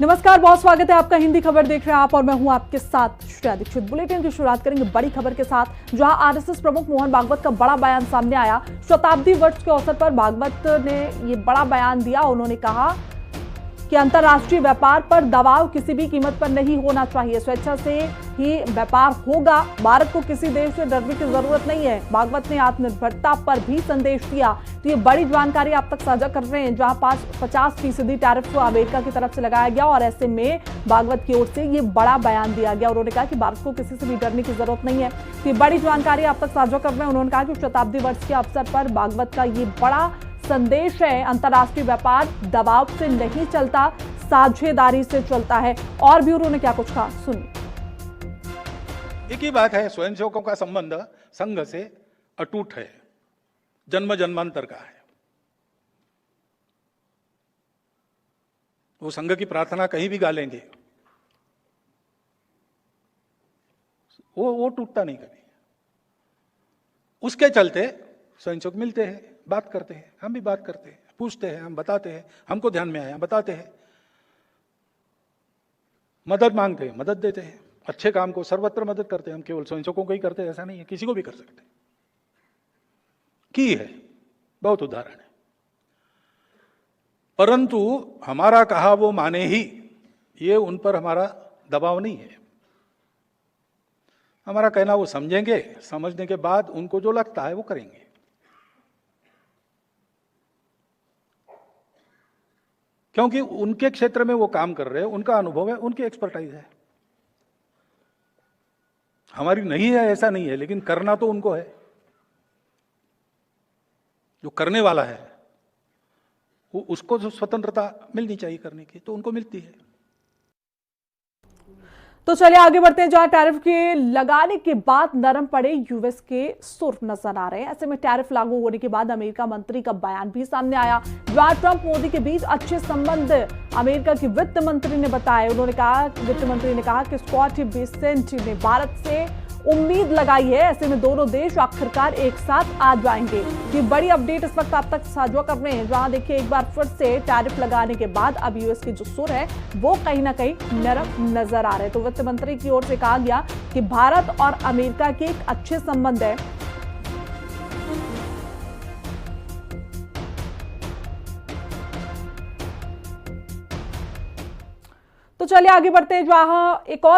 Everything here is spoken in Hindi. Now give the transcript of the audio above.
नमस्कार, बहुत स्वागत है आपका। हिंदी खबर देख रहे हैं आप और मैं हूं आपके साथ श्रेया दीक्षित। बुलेटिन की शुरुआत करेंगे बड़ी खबर के साथ, जहां आरएसएस प्रमुख मोहन भागवत का बड़ा बयान सामने आया। शताब्दी वर्ष के अवसर पर भागवत ने ये बड़ा बयान दिया। उन्होंने कहा कि अंतर्राष्ट्रीय व्यापार पर दबाव किसी भी कीमत पर नहीं होना चाहिए, स्वेच्छा से ही व्यापार होगा। भारत को किसी देश से डरने की जरूरत नहीं है। भागवत ने आत्मनिर्भरता पर भी संदेश दिया। तो ये बड़ी जानकारी आप तक साझा कर रहे हैं, जहां 50% टैरिफ अमेरिका की तरफ से लगाया गया और ऐसे में भागवत की ओर से ये बड़ा बयान दिया गया। उन्होंने कहा कि भारत को किसी से भी डरने की जरूरत नहीं है। तो ये बड़ी जानकारी आप तक साझा कर रहे हैं। उन्होंने कहा कि शताब्दी वर्ष के अवसर पर भागवत का ये बड़ा संदेश है, अंतर्राष्ट्रीय व्यापार दबाव से नहीं चलता, साझेदारी से चलता है। और भी उन्होंने क्या कुछ कहा, सुनिए। एक ही बात है, स्वयंसेवकों का संबंध संघ से अटूट है, जन्म जन्मांतर का है। वो संघ की प्रार्थना कहीं भी गा लेंगे, वो टूटता नहीं कभी। उसके चलते स्वयंसेवक मिलते हैं, बात करते हैं, हम भी बात करते हैं, पूछते हैं, हम बताते हैं, हमको ध्यान में आया बताते हैं, मदद मांगते हैं, मदद देते हैं, अच्छे काम को सर्वत्र मदद करते हैं। हम केवल स्वयंसेवकों को ही करते हैं ऐसा नहीं है, किसी को भी कर सकते हैं। की है बहुत उदाहरण है। परंतु हमारा कहा वो माने ही, ये उन पर हमारा दबाव नहीं है। हमारा कहना वो समझेंगे, समझने के बाद उनको जो लगता है वो करेंगे। क्योंकि उनके क्षेत्र में वो काम कर रहे हैं, उनका अनुभव है, उनकी एक्सपर्टाइज है। हमारी नहीं है ऐसा नहीं है, लेकिन करना तो उनको है। जो करने वाला है वो उसको जो स्वतंत्रता मिलनी चाहिए करने की, तो उनको मिलती है। तो चलिए आगे बढ़ते हैं, जहां टैरिफ के लगाने के बाद नरम पड़े यूएस के सुर नजर आ रहे हैं। ऐसे में टैरिफ लागू होने के बाद अमेरिका मंत्री का बयान भी सामने आया। जहां ट्रंप मोदी के बीच अच्छे संबंध अमेरिका की वित्त मंत्री ने बताया। वित्त मंत्री ने कहा कि स्कॉट बेसेंट ने भारत से उम्मीद लगाई है, ऐसे में दोनों देश आखिरकार एक साथ आ जाएंगे। ये बड़ी अपडेट इस वक्त आप तक साझा कर रहे हैं, जहां देखिए एक बार फिर से टैरिफ लगाने के बाद अब यूएस के जो सुर है वो कहीं ना कहीं नरम नजर आ रहे हैं। तो वित्त मंत्री की ओर से कहा गया कि भारत और अमेरिका के एक अच्छे संबंध है। तो चलिए आगे बढ़ते हैं, जहां एक और